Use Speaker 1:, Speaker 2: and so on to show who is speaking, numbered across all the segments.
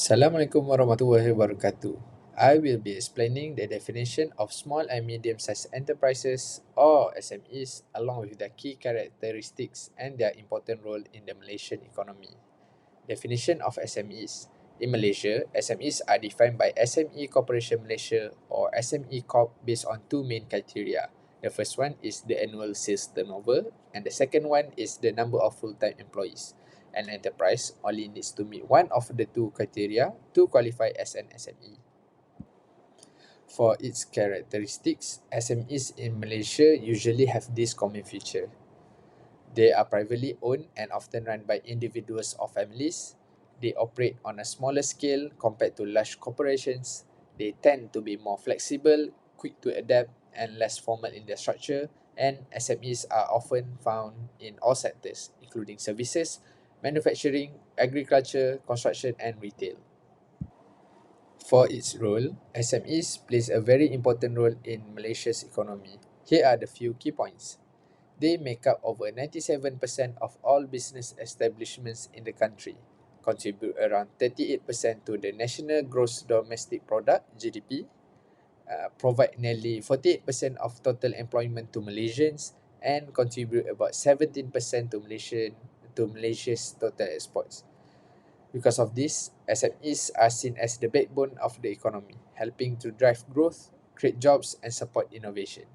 Speaker 1: Assalamualaikum warahmatullahi wabarakatuh. I will be explaining the definition of small and medium-sized enterprises or SMEs along with their key characteristics and their important role in the Malaysian economy. Definition of SMEs. In Malaysia, SMEs are defined by SME Corporation Malaysia or SME Corp based on two main criteria. The first one is the annual sales turnover and the second one is the number of full-time employees. An enterprise only needs to meet one of the two criteria to qualify as an SME. For its characteristics, SMEs in Malaysia usually have this common feature. They are privately owned and often run by individuals or families. They operate on a smaller scale compared to large corporations. They tend to be more flexible, quick to adapt, and less formal in their structure. And SMEs are often found in all sectors, including services, manufacturing, agriculture, construction, and retail. For its role, SMEs plays a very important role in Malaysia's economy. Here are the few key points. They make up over 97% of all business establishments in the country, contribute around 38% to the National Gross Domestic Product (GDP), provide nearly 48% of total employment to Malaysians, and contribute about 17% to Malaysia's total exports. Because of this, SMEs are seen as the backbone of the economy, helping to drive growth, create jobs, and support innovation.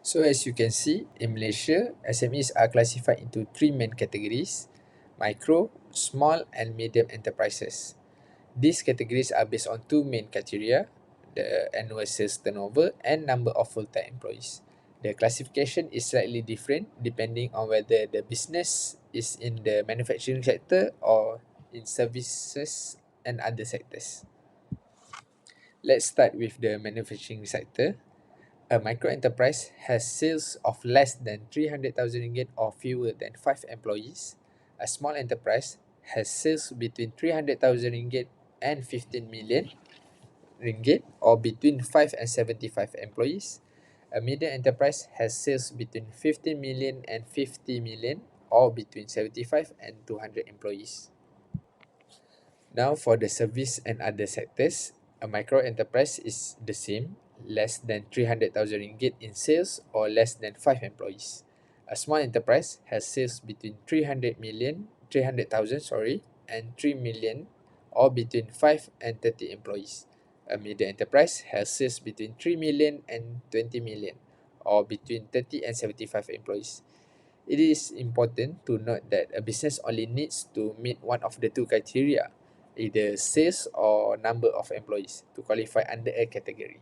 Speaker 1: So as you can see, in Malaysia, SMEs are classified into three main categories: micro, small, and medium enterprises. These categories are based on two main criteria: the annual sales turnover and number of full-time employees. The classification is slightly different depending on whether the business is in the manufacturing sector or in services and other sectors. Let's start with the manufacturing sector. A microenterprise has sales of less than 300,000 ringgit or fewer than 5 employees. A small enterprise has sales between 300,000 ringgit and 15 million ringgit or between 5 and 75 employees. A medium enterprise has sales between 15 million and 50 million or between 75 and 200 employees. Now for the service and other sectors, a micro enterprise is the same, less than 300,000 ringgit in sales or less than 5 employees. A small enterprise has sales between 300,000 and 3 million or between 5 and 30 employees. A medium enterprise has sales between 3 million and 20 million or between 30 and 75 employees. It is important to note that a business only needs to meet one of the two criteria, either sales or number of employees, to qualify under a category.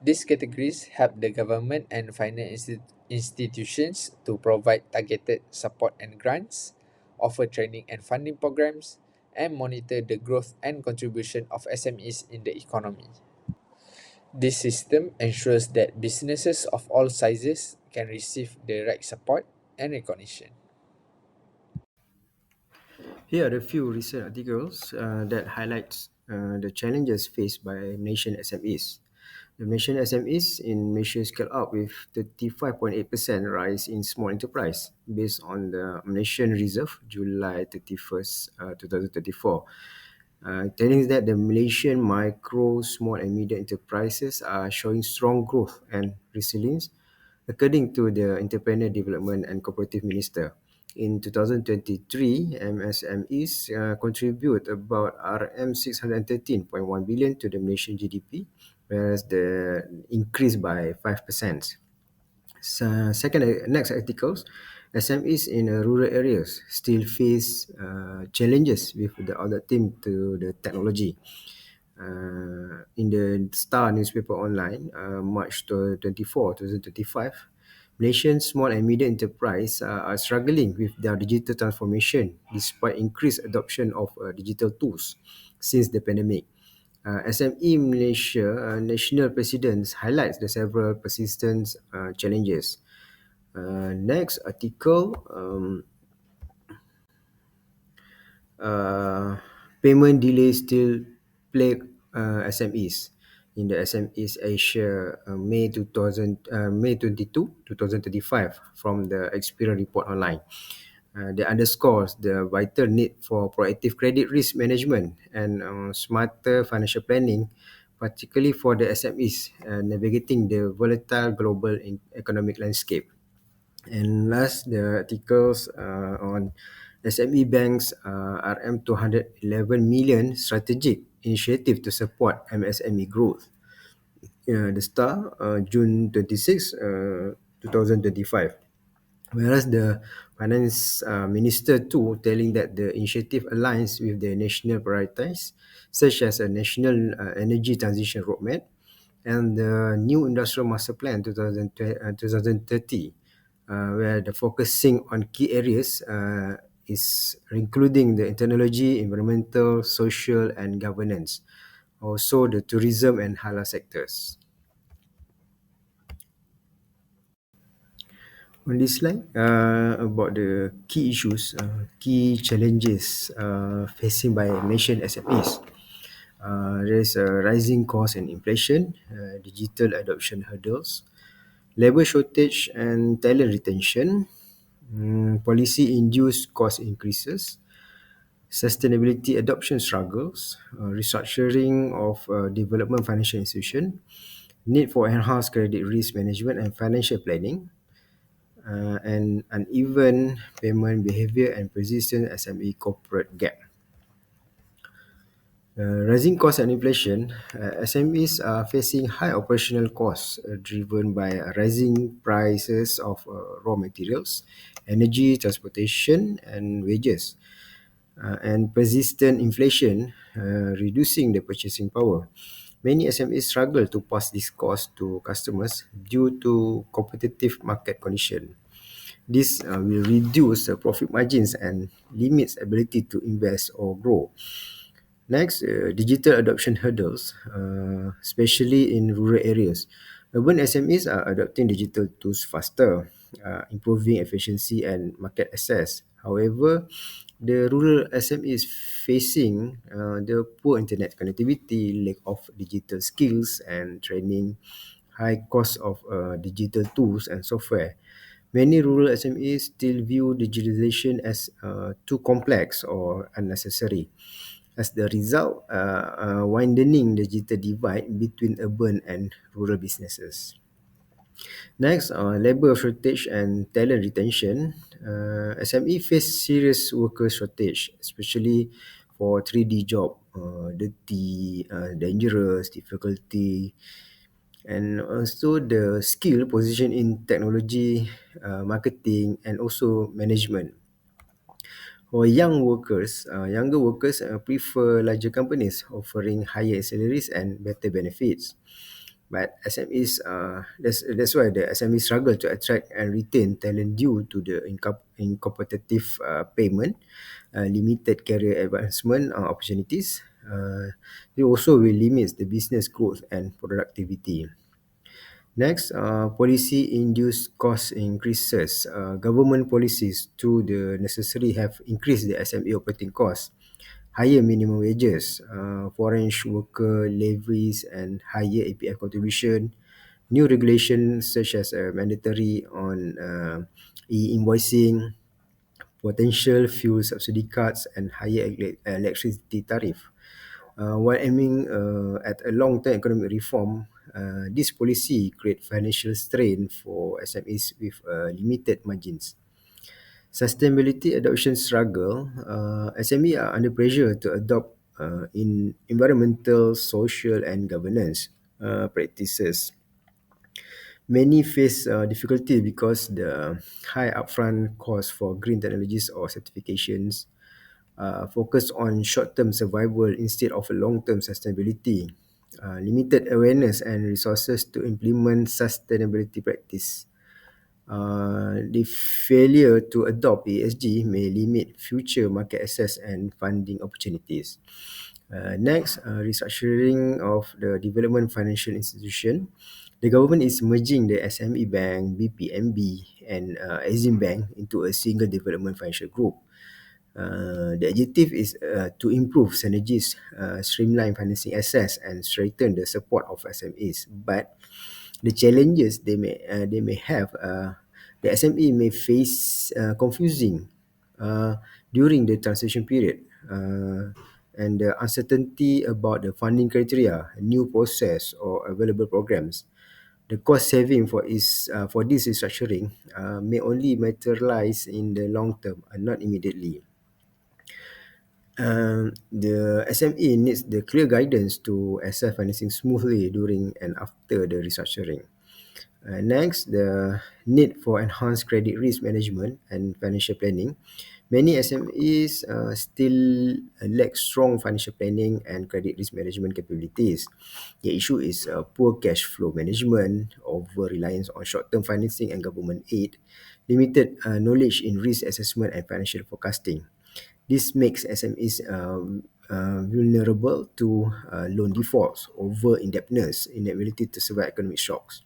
Speaker 1: These categories help the government and finance institutions to provide targeted support and grants, offer training and funding programs, and monitor the growth and contribution of SMEs in the economy. This system ensures that businesses of all sizes can receive the right support and recognition.
Speaker 2: Here are a few recent articles that highlights the challenges faced by Malaysian SMEs. The Malaysian SMEs in Malaysia scale up with 35.8% rise in small enterprise based on the Malaysian Reserve July 31st, 2024. Telling us that the Malaysian micro, small and medium enterprises are showing strong growth and resilience according to the Entrepreneur Development and Cooperative Minister. In 2023, MSMEs contribute about RM613.1 billion to the Malaysian GDP, whereas the increase by 5%. Next articles, SMEs in rural areas still face challenges with the adapting to the technology. In the Star newspaper online, March 24, 2025, Malaysian small and medium enterprise are struggling with their digital transformation despite increased adoption of digital tools since the pandemic. SME Malaysia National President highlights the several persistent challenges. Next article, payment delays still plague SMEs. In the SMEs Asia, May 22, 2025, from the Experian report online. They underscores the vital need for proactive credit risk management and smarter financial planning, particularly for the SMEs navigating the volatile global economic landscape. And last, the articles on SME banks RM 211 million strategic initiative to support MSME growth. The Star, June 26, 2025. Whereas the finance minister too telling that the initiative aligns with the national priorities, such as a national energy transition roadmap and the new industrial master plan 2030, where the focusing on key areas is including the technology, environmental, social, and governance. Also, the tourism and halal sectors. On this slide, about the key issues, key challenges facing by nation SMEs. There is a rising cost and inflation, digital adoption hurdles, labor shortage and talent retention, policy-induced cost increases, sustainability adoption struggles, restructuring of development financial institution, need for enhanced credit risk management and financial planning, and uneven payment behavior and persistent SME corporate gap. Rising costs and inflation, SMEs are facing high operational costs driven by rising prices of raw materials, energy, transportation, and wages, and persistent inflation, reducing the purchasing power. Many SMEs struggle to pass this cost to customers due to competitive market condition. This will reduce the profit margins and limits ability to invest or grow. Next, digital adoption hurdles, especially in rural areas. Urban SMEs are adopting digital tools faster, improving efficiency and market access. However, the rural SMEs facing the poor internet connectivity, lack of digital skills and training, high cost of digital tools and software. Many rural SMEs still view digitalization as too complex or unnecessary. As the result, widening the digital divide between urban and rural businesses. Next, labor shortage and talent retention. SME face serious worker shortage, especially for 3D job, dirty, dangerous, difficulty, and also the skill position in technology, marketing, and also management. For younger workers prefer larger companies offering higher salaries and better benefits. But SMEs, that's why the SMEs struggle to attract and retain talent due to the incompetitive payment, limited career advancement opportunities. It also will limit the business growth and productivity. Next, policy-induced cost increases. Government policies through the necessary have increased the SME operating costs. Higher minimum wages, foreign worker levies and higher APF contribution, new regulations such as mandatory on e-invoicing, potential fuel subsidy cuts and higher electricity tariff. While aiming at a long-term economic reform, this policy create financial strain for SMEs with limited margins. Sustainability adoption struggle, SME are under pressure to adopt in environmental, social, and governance practices. Many face difficulty because the high upfront cost for green technologies or certifications, focus on short-term survival instead of a long-term sustainability, limited awareness and resources to implement sustainability practice. The failure to adopt ESG may limit future market access and funding opportunities. Next, restructuring of the development financial institution. The government is merging the SME Bank, BPMB, and Exim Bank into a single development financial group. The objective is to improve synergies, streamline financing access, and strengthen the support of SMEs. But the challenges they may have, the SME may face confusing. during the transition period. And the uncertainty about the funding criteria, new process or available programs. The cost saving for this restructuring may only materialize in the long term and not immediately. The SME needs the clear guidance to access financing smoothly during and after the restructuring. Next, the need for enhanced credit risk management and financial planning. Many SMEs still lack strong financial planning and credit risk management capabilities. The issue is poor cash flow management, over reliance on short-term financing and government aid, limited knowledge in risk assessment and financial forecasting. This makes SMEs vulnerable to loan defaults, over indebtedness, inability to survive economic shocks.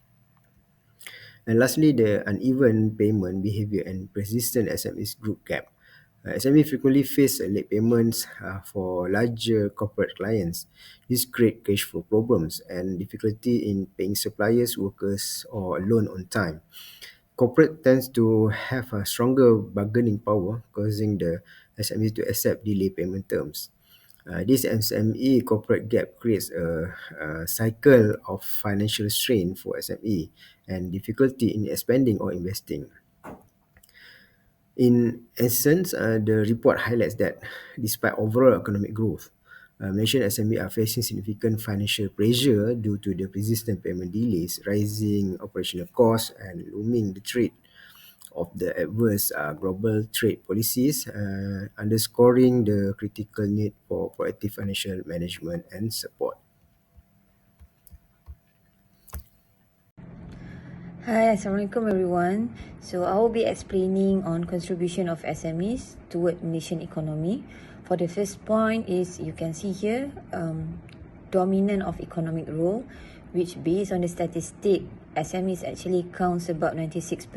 Speaker 2: And lastly, the uneven payment behavior and persistent SMEs group gap. SME frequently face late payments for larger corporate clients. This create cash flow problems and difficulty in paying suppliers, workers, or loan on time. Corporate tends to have a stronger bargaining power, causing the SME to accept delay payment terms. This SME corporate gap creates a cycle of financial strain for SME and difficulty in expanding or investing. In essence, the report highlights that despite overall economic growth, Malaysian SME are facing significant financial pressure due to the persistent payment delays, rising operational costs, and looming the threat of the adverse global trade policies, underscoring the critical need for proactive financial management and support.
Speaker 3: Hi, Assalamualaikum everyone. So I will be explaining on contribution of SMEs toward Malaysian economy. For the first point is you can see here dominant of economic role, which based on the statistic, SMEs actually counts about 96%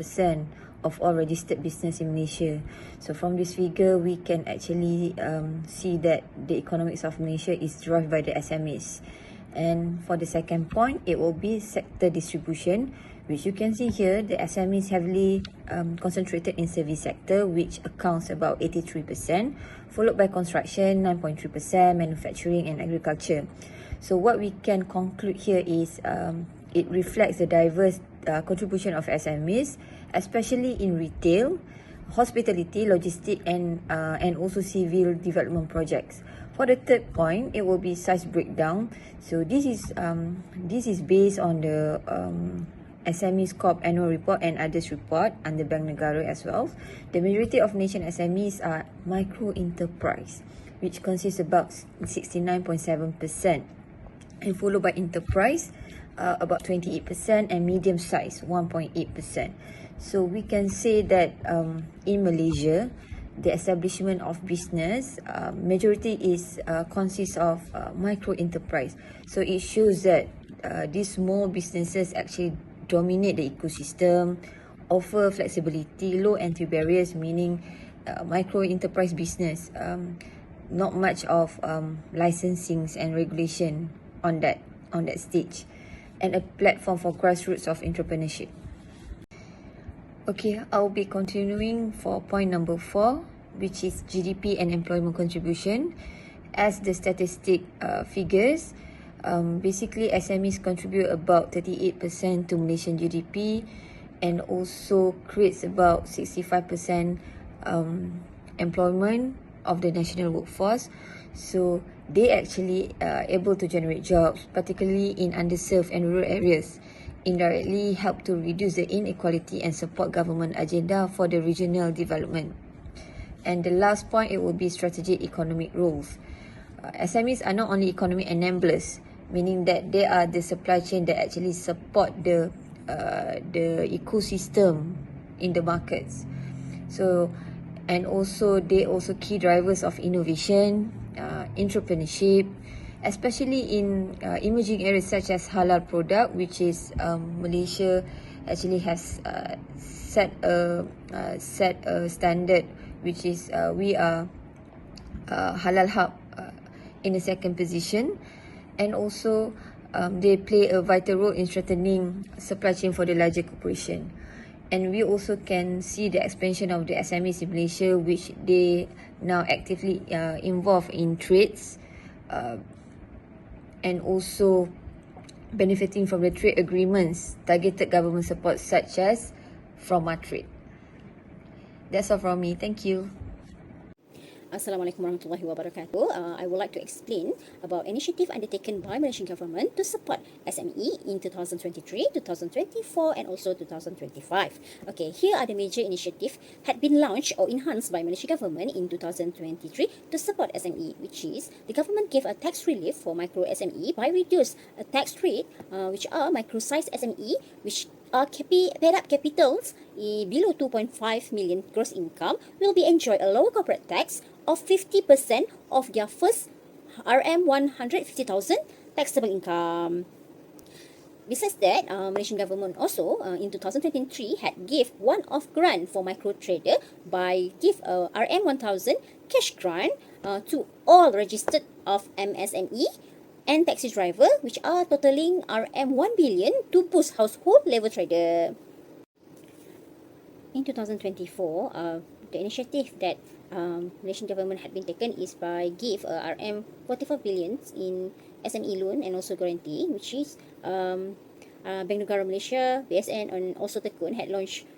Speaker 3: of all registered business in Malaysia. So from this figure, we can actually see that the economics of Malaysia is derived by the SMEs. And for the second point, it will be sector distribution, which you can see here, the SME is heavily concentrated in service sector, which accounts about 83%, followed by construction, 9.3%, manufacturing and agriculture. So what we can conclude here is it reflects the diverse contribution of SMEs, especially in retail, hospitality, logistic and also civil development projects. For the third point, it will be size breakdown. So this is based on the SMEs Corp annual report and others report under Bank Negara as well. The majority of nation SMEs are micro enterprise, which consists about 69.7%, and followed by enterprise about 28% and medium size 1.8%. So we can say that in Malaysia, the establishment of business majority is consists of micro enterprise. So it shows that these small businesses actually dominate the ecosystem, offer flexibility, low entry barriers, meaning micro enterprise business, not much of licensings and regulation on that stage, and a platform for grassroots of entrepreneurship. Okay, I'll be continuing for point number 4, which is GDP and employment contribution. As the statistic figures, basically SMEs contribute about 38% to Malaysian GDP and also creates about 65% employment of the national workforce. So they actually able to generate jobs, particularly in underserved and rural areas, indirectly help to reduce the inequality and support government agenda for the regional development. And the last point, it will be strategic economic roles. SMEs are not only economic enablers, meaning that they are the supply chain that actually support the ecosystem in the markets. So, and also they also key drivers of innovation, entrepreneurship, especially in emerging areas such as halal product, which is Malaysia actually has set a standard, which is we are halal hub in the second position, and also they play a vital role in strengthening supply chain for the larger corporation. And we also can see the expansion of the SMEs in Malaysia, which they now actively involved in trades, and also benefiting from the trade agreements, targeted government support such as from trade. That's all from me. Thank you.
Speaker 4: Assalamualaikum warahmatullahi wabarakatuh. I would like to explain about initiative undertaken by Malaysian government to support SME in 2023, 2024 and also 2025. Okay, here are the major initiative had been launched or enhanced by Malaysian government in 2023 to support SME, which is the government gave a tax relief for micro SME by reduce a tax rate, which are micro size SME, which are paid up capitals below 2.5 million gross income will be enjoy a lower corporate tax of 50% of their first RM 150,000 taxable income. Besides that, Malaysian government also in 2023 had give one-off grant for micro trader by give a RM 1,000 cash grant to all registered of MSME and taxi driver, which are totaling RM 1 billion to boost household level trader. In 2024, the initiative that Malaysian government had been taken is by give RM 45 billion in SME loan and also guarantee, which is Bank Negara Malaysia, BSN and also Tekun had launched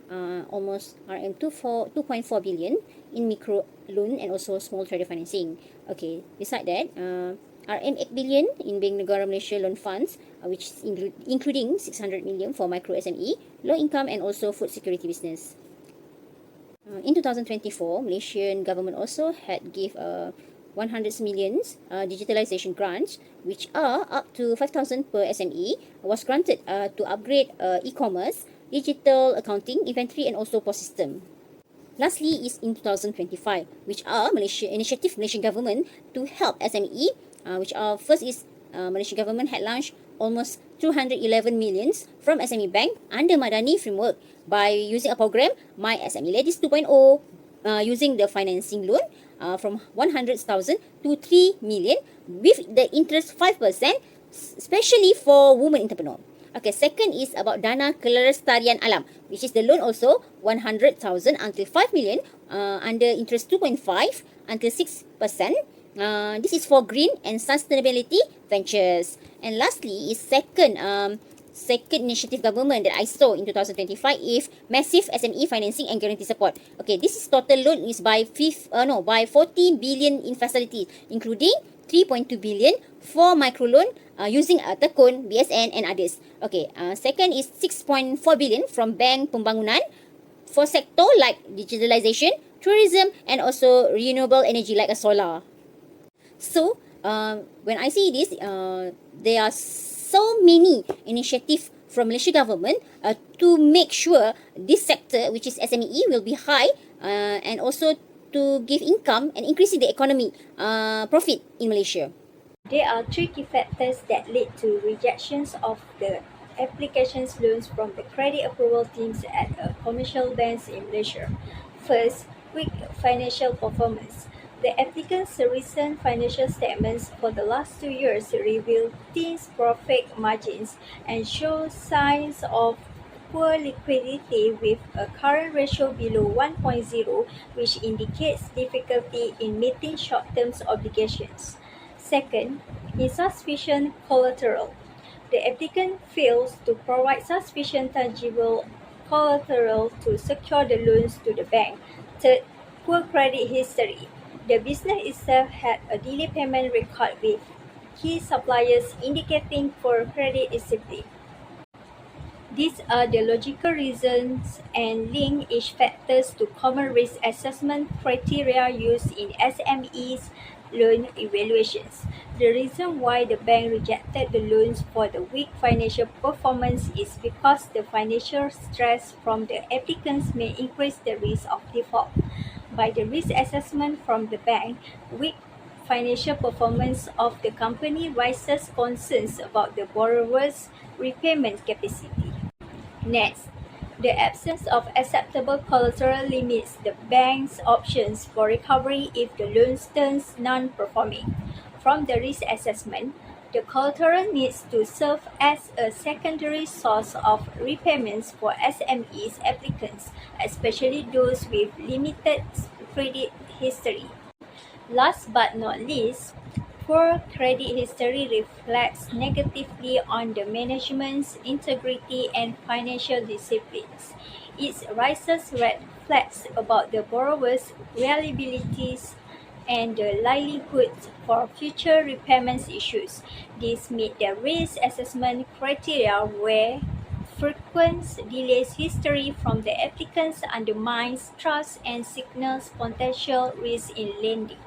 Speaker 4: almost RM 2.4 billion in micro loan and also small trader financing. Okay, beside that, RM 8 billion in Bank Negara Malaysia loan funds, which is including 600 million for micro SME, low income and also food security business. In 2024, Malaysian government also had give 100 million digitalization grants, which are up to 5,000 per SME, was granted to upgrade e-commerce, digital accounting, inventory and also POS system. Lastly is in 2025, which are Malaysian government to help SME, which are first is Malaysian government had launched almost 211 millions from SME Bank under Madani framework by using a program My SME Ladies 2.0, using the financing loan from 100,000 to 3 million with the interest 5%, especially for women entrepreneur. Okay, second is about Dana Kelestarian Alam, which is the loan also 100,000 until 5 million under interest 2.5 until 6%. This is for green and sustainability ventures. And lastly is second initiative government that I saw in 2025 is massive SME financing and guarantee support. Okay, this is total loan is by 40 billion in facilities, including 3.2 billion for micro loan using Tekun, BSN and others. Okay, second is 6.4 billion from Bank Pembangunan for sector like digitalization, tourism and also renewable energy like a solar. So, when I see this, there are so many initiatives from Malaysia government to make sure this sector, which is SME, will be high and also to give income and increasing the economy profit in Malaysia.
Speaker 5: There are three key factors that lead to rejections of the applications loans from the credit approval teams at commercial banks in Malaysia. First, weak financial performance. The applicants' recent financial statements for the last 2 years reveal thin profit margins and show signs of poor liquidity with a current ratio below 1.0, which indicates difficulty in meeting short-term obligations. Second, insufficient collateral. The applicant fails to provide sufficient tangible collateral to secure the loans to the bank. Third, poor credit history. The business itself had a delayed payment record with key suppliers indicating poor credit discipline. These are the logical reasons and link each factors to common risk assessment criteria used in SMEs loan evaluations. The reason why the bank rejected the loans for the weak financial performance is because the financial stress from the applicants may increase the risk of default. By the risk assessment from the bank, weak financial performance of the company raises concerns about the borrower's repayment capacity. Next, the absence of acceptable collateral limits the bank's options for recovery if the loan turns non-performing. From the risk assessment, The collateral needs to serve as a secondary source of repayments for SMEs applicants, especially those with limited credit history. Last but not least, poor credit history reflects negatively on the management's integrity and financial disciplines. It raises red flags about the borrower's reliabilities and the likelihood for future repayment issues. This meet the risk assessment criteria where frequent delays history from the applicants undermines trust and signals potential risk in lending.